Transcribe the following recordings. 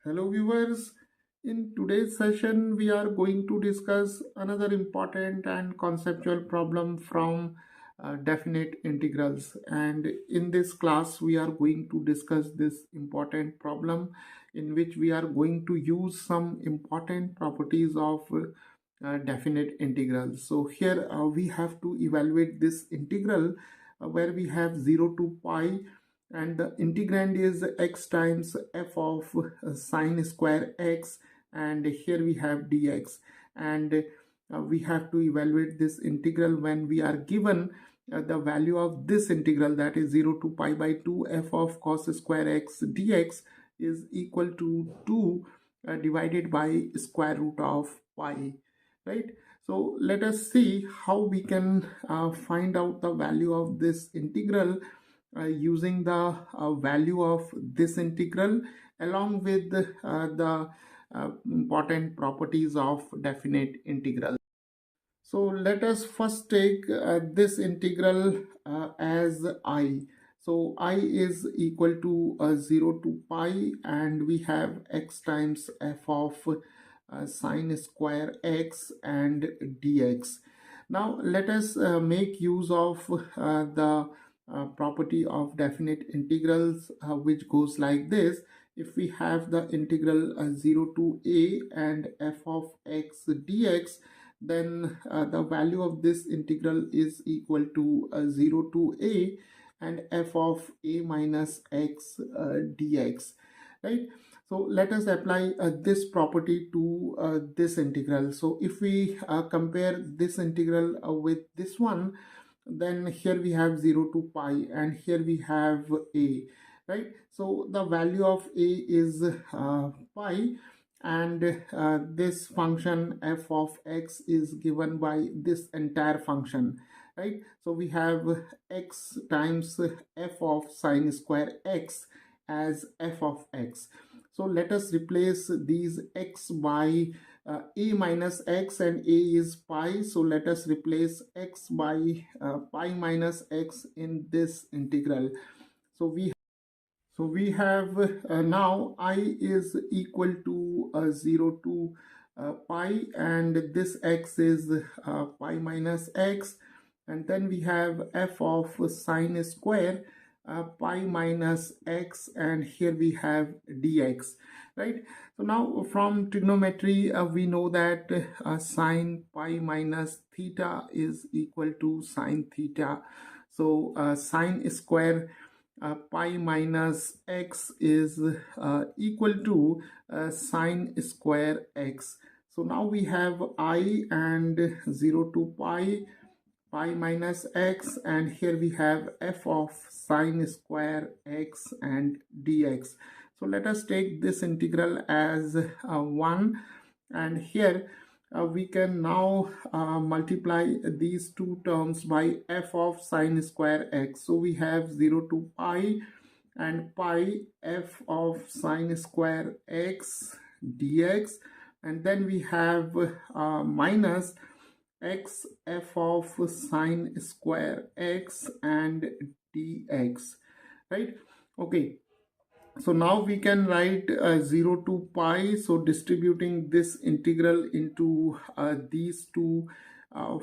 Hello viewers, in today's session we are going to discuss another important and conceptual problem from definite integrals, and in this class we are going to discuss this important problem in which we are going to use some important properties of definite integrals. So here we have to evaluate this integral where we have 0 to pi and the integrand is x times f of sine square x, and here we have dx, and we have to evaluate this integral when we are given the value of this integral, that is 0 to pi by 2 f of cos square x dx is equal to 2 divided by square root of pi, right? So let us see how we can find out the value of this integral using the value of this integral along with the important properties of definite integral. So let us first take this integral as I. So I is equal to 0 to pi, and we have x times f of sine square x and dx. Now let us make use of the property of definite integrals, which goes like this. If we have the integral 0 to a and f of x dx, then the value of this integral is equal to 0 to a and f of a minus x dx, right? So let us apply this property to this integral. So if we compare this integral with this one, then here we have 0 to pi and here we have a, right? So the value of a is pi, and this function f of x is given by this entire function, right? So we have x times f of sine square x as f of x. So let us replace these x by a minus x, and a is pi, so let us replace x by pi minus x in this integral. So we have now I is equal to 0 to pi, and this x is pi minus x, and then we have f of sine square pi minus x, and here we have dx, right? So now from trigonometry we know that sine pi minus theta is equal to sine theta. So sine square pi minus x is equal to sine square x. So now we have I and 0 to pi minus x, and here we have f of sine square x and dx. So let us take this integral as 1, and here we can now multiply these two terms by f of sine square x. So we have 0 to pi and pi f of sine square x dx, and then we have minus x f of sine square x and dx, right? Okay, so now we can write 0 to pi, so distributing this integral into these two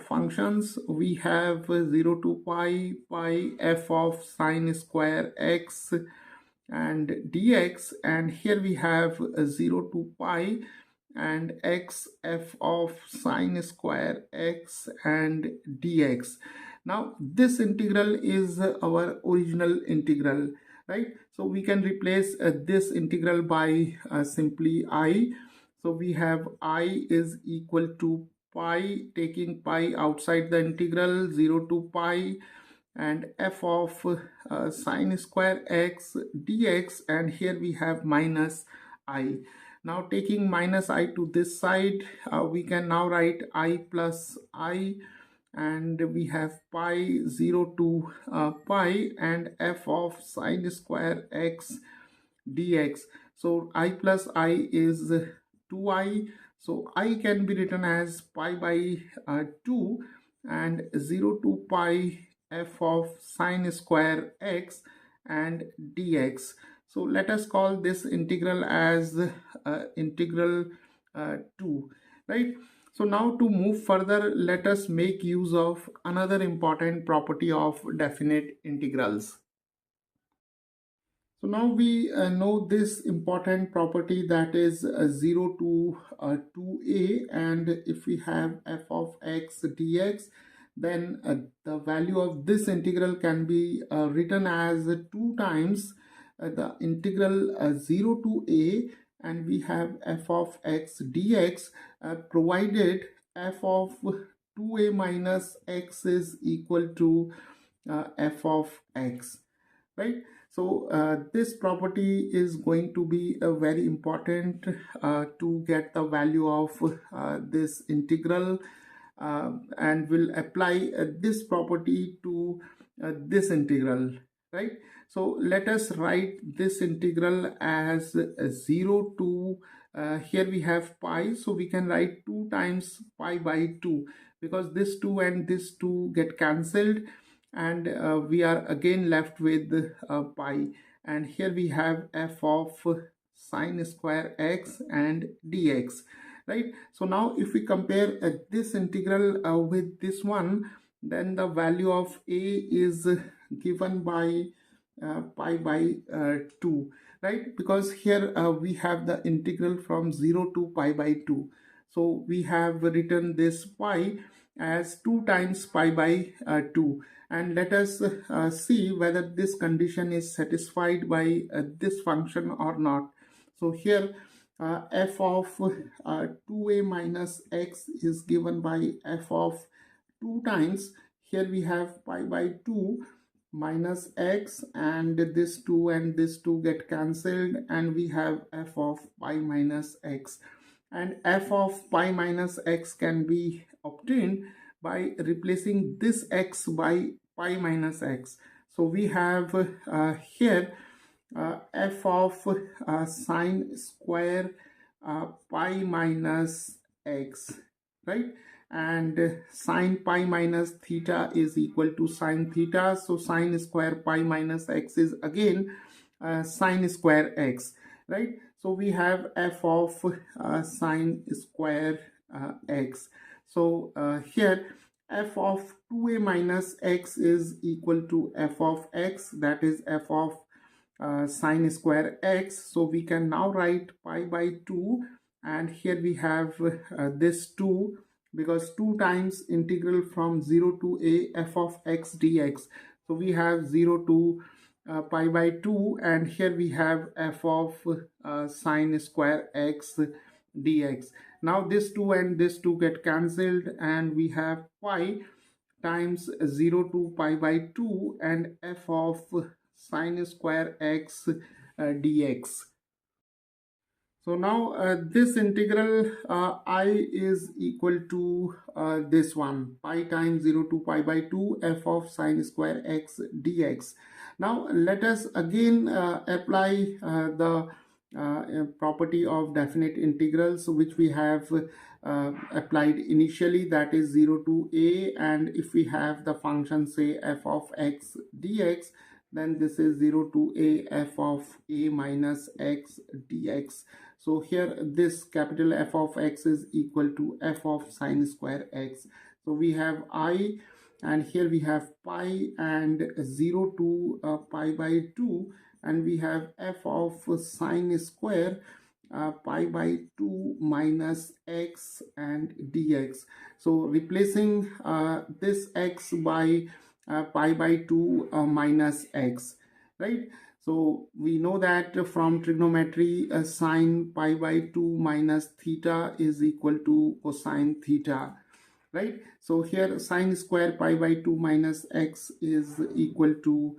functions, we have 0 to pi f of sine square x and dx, and here we have 0 to pi and x f of sine square x and dx. Now this integral is our original integral, right? So we can replace this integral by simply I. So we have I is equal to pi, taking pi outside the integral, 0 to pi and f of sine square x dx, and here we have minus I. Now taking minus I to this side, we can now write I plus I, and we have pi 0 to pi and f of sine square x dx. So I plus I is 2i, so I can be written as pi by 2 and 0 to pi f of sine square x and dx. So let us call this integral as integral 2, right? So now to move further, let us make use of another important property of definite integrals. So now we know this important property, that is 0 to 2a, and if we have f of x dx, then the value of this integral can be written as 2 times the integral 0 to a, and we have f of x dx, provided f of 2a minus x is equal to f of x, right? So this property is going to be very important to get the value of this integral, and will apply this property to this integral, right? So let us write this integral as 0 to here we have pi, so we can write 2 times pi by 2, because this 2 and this 2 get cancelled, and we are again left with pi, and here we have f of sine square x and dx, right? So now if we compare this integral with this one, then the value of a is given by pi by 2, right? Because here we have the integral from 0 to pi by 2, so we have written this pi as 2 times pi by 2, and let us see whether this condition is satisfied by this function or not. So here f of 2a minus x is given by f of 2 times, here we have pi by 2 minus x, and this 2 and this 2 get cancelled, and we have f of pi minus x, and f of pi minus x can be obtained by replacing this x by pi minus x. So we have here f of sine square pi minus x, right? And sine pi minus theta is equal to sine theta, so sine square pi minus x is again sine square x, right? So we have f of sine square x. So here f of 2a minus x is equal to f of x, that is f of sine square x. So we can now write pi by 2, and here we have this 2, because 2 times integral from 0 to a f of x dx. So we have 0 to pi by 2, and here we have f of sine square x dx. Now this 2 and this 2 get cancelled, and we have pi times 0 to pi by 2 and f of sine square x dx. So now this integral I is equal to this one, pi times 0 to pi by 2 f of sine square x dx. Now let us again apply the property of definite integrals, which we have applied initially, that is 0 to a, and if we have the function say f of x dx, then this is 0 to a f of a minus x dx. So here this capital F of x is equal to f of sine square x. So we have I, and here we have pi and 0 to pi by 2, and we have f of sine square pi by 2 minus x and dx. So replacing this x by pi by 2 minus x, right? So we know that from trigonometry sine pi by 2 minus theta is equal to cosine theta, right? So here sine square pi by 2 minus x is equal to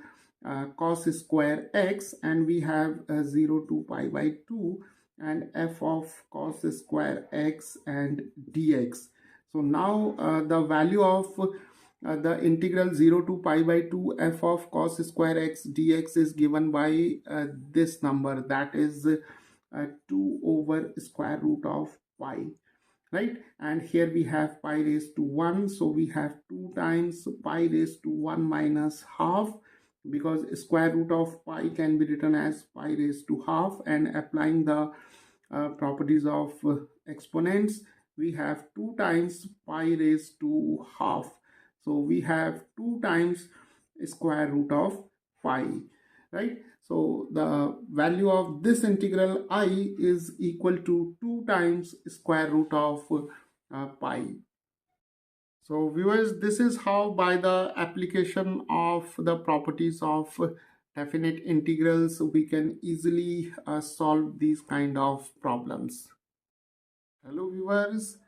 cos square x, and we have 0 to pi by 2 and f of cos square x and dx. So now the value of the integral 0 to pi by 2 f of cos square x dx is given by this number, that is 2 over square root of pi, right? And here we have pi raised to 1, so we have 2 times pi raised to 1 minus half, because square root of pi can be written as pi raised to half, and applying the properties of exponents, we have 2 times pi raised to half. So we have 2 times square root of pi, right? So the value of this integral I is equal to 2 times square root of pi. So viewers, this is how by the application of the properties of definite integrals we can easily solve these kind of problems. Hello viewers,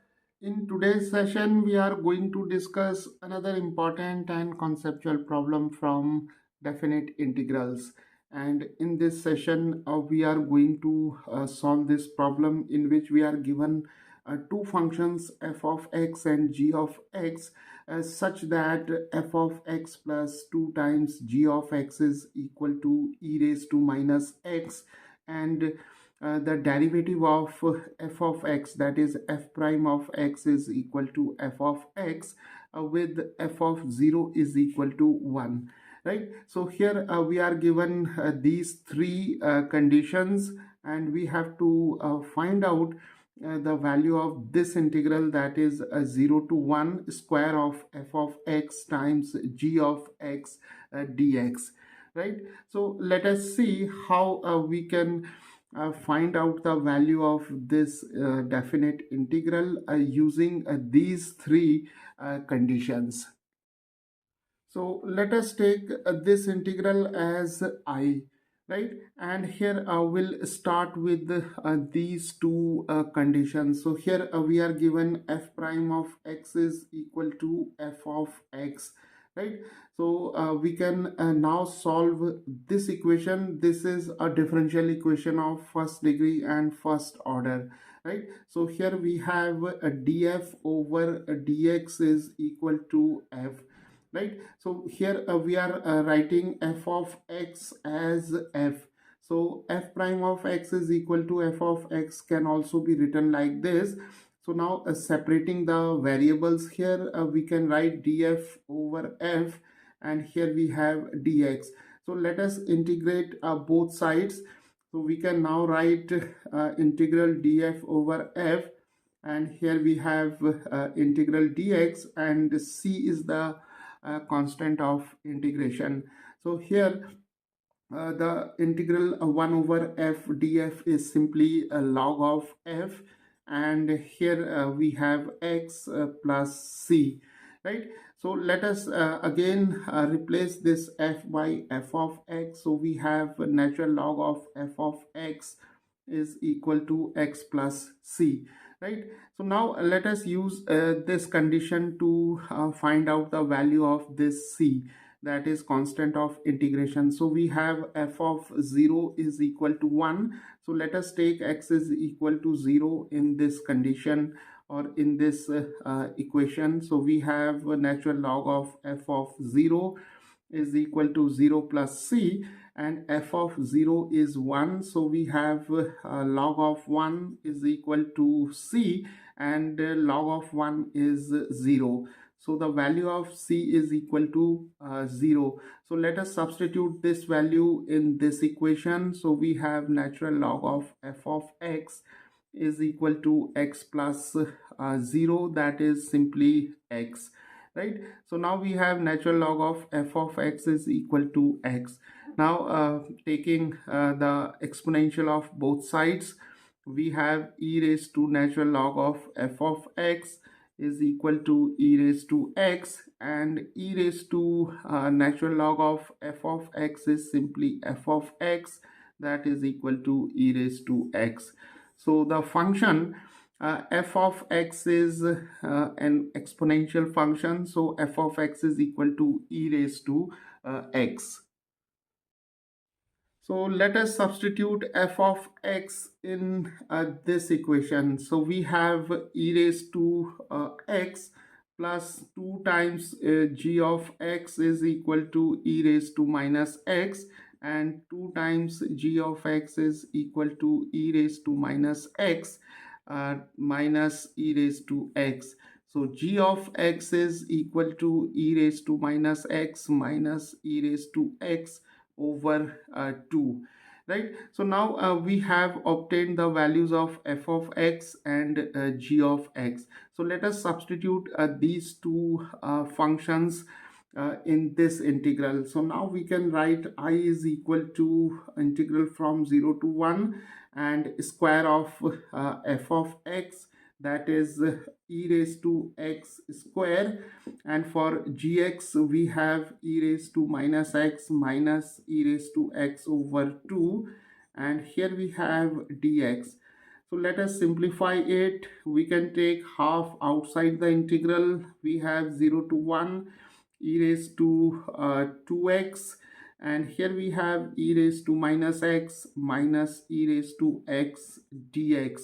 in today's session we are going to discuss another important and conceptual problem from definite integrals, and in this session we are going to solve this problem in which we are given two functions f of x and g of x such that f of x plus 2 times g of x is equal to e raised to minus x, and the derivative of f of x, that is f prime of x, is equal to f of x with f of 0 is equal to 1, right? So here we are given these three conditions, and we have to find out the value of this integral, that is 0 to 1 square of f of x times g of x dx, right? So let us see how we can find out the value of this definite integral using these three conditions. So let us take this integral as I, right? And here we'll start with these two conditions. So here we are given f prime of x is equal to f of x, right? So we can now solve this equation. This is a differential equation of first degree and first order, right? So here we have a df over a dx is equal to f, right? So here we are writing f of x as f. So f prime of x is equal to f of x can also be written like this. So now separating the variables here, we can write df over f, and here we have dx. So let us integrate both sides. So we can now write integral df over f, and here we have integral dx, and c is the constant of integration. So here the integral 1 over f df is simply a log of f, and here we have x plus c, right? So let us again replace this f by f of x. So we have a natural log of f of x is equal to x plus c, right? So now let us use this condition to find out the value of this c, that is constant of integration. So we have f of 0 is equal to 1. So let us take x is equal to 0 in this condition, or in this equation. So we have a natural log of f of 0 is equal to 0 plus c, and f of 0 is 1. So we have log of 1 is equal to c, and log of 1 is 0. So the value of c is equal to 0. So let us substitute this value in this equation. So we have natural log of f of x is equal to x plus 0, that is simply x, right? So now we have natural log of f of x is equal to x. Now taking the exponential of both sides, we have e raised to natural log of f of x is equal to e raised to x, and e raised to natural log of f of x is simply f of x, that is equal to e raised to x. So the function f of x is an exponential function, so f of x is equal to e raised to x. So let us substitute f of x in this equation. So we have e raised to x plus 2 times g of x is equal to e raised to minus x, and 2 times g of x is equal to e raised to minus x minus e raised to x. So g of x is equal to e raised to minus x minus e raised to x over 2, right? So now we have obtained the values of f of x and g of x. So let us substitute these two functions in this integral. So now we can write I is equal to integral from 0 to 1 and square of f of x, that is e raised to x square, and for gx we have e raised to minus x minus e raised to x over 2, and here we have dx. So let us simplify it. We can take half outside the integral. We have 0 to 1 e raised to 2x, and here we have e raised to minus x minus e raised to x dx.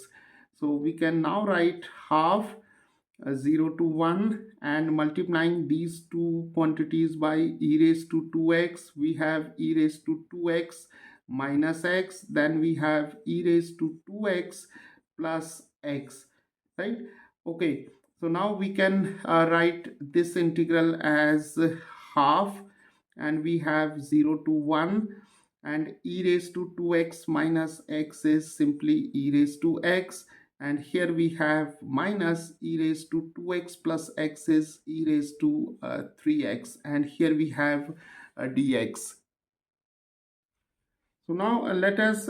So we can now write half 0 to 1, and multiplying these two quantities by e raised to 2x, we have e raised to 2x minus x, then we have e raised to 2x plus x, right? Okay, so now we can write this integral as half, and we have 0 to 1, and e raised to 2x minus x is simply e raised to x, and here we have minus e raised to 2x plus x is e raised to 3x, and here we have dx. So now let us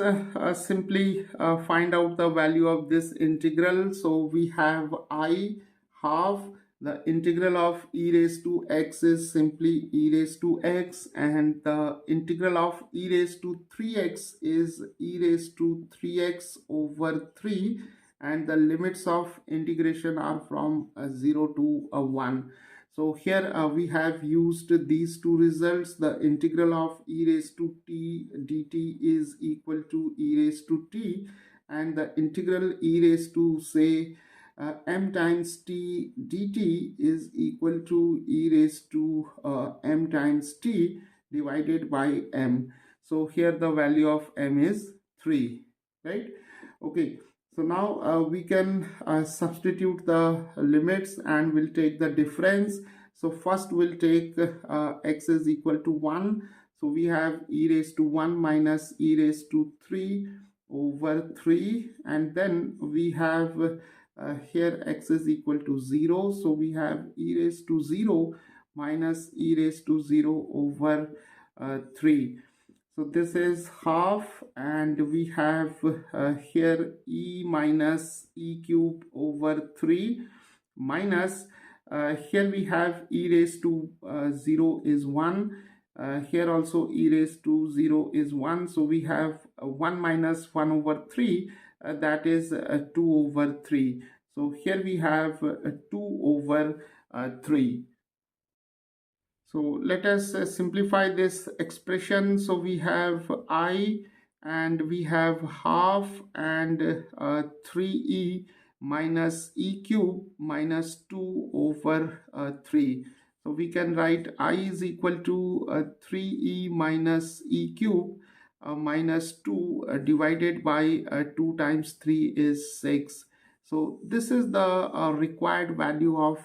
simply find out the value of this integral. So we have I half the integral of e raised to x is simply e raised to x, and the integral of e raised to 3x is e raised to 3x over 3, and the limits of integration are from 0 to 1. So here we have used these two results. The integral of e raised to t dt is equal to e raised to t, and the integral e raised to say m times t dt is equal to e raised to m times t divided by m. So here the value of m is 3, right? Okay, so now we can substitute the limits and we'll take the difference. So first we'll take x is equal to 1. So we have e raised to 1 minus e raised to 3 over 3, and then we have here x is equal to 0. So we have e raised to 0 minus e raised to 0 over 3. So this is half, and we have here e minus e cube over 3 minus here we have e raised to 0 is 1. Here also e raised to 0 is 1. So we have 1 minus 1 over 3, that is 2 over 3. So here we have 2 over 3. So let us simplify this expression. So we have I, and we have half, and 3e minus e cube minus 2 over 3. So we can write I is equal to 3e minus e cube minus 2 divided by 2 times 3 is 6. So this is the required value of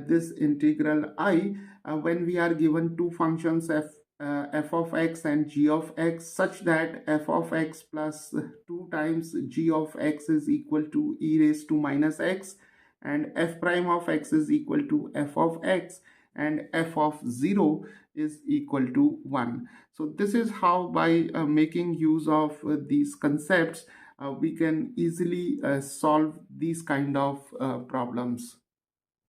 this integral I when we are given two functions f of x and g of x, such that f of x plus 2 times g of x is equal to e raised to minus x, and f prime of x is equal to f of x, and f of 0 is equal to 1. So this is how, by making use of these concepts, we can easily solve these kind of problems.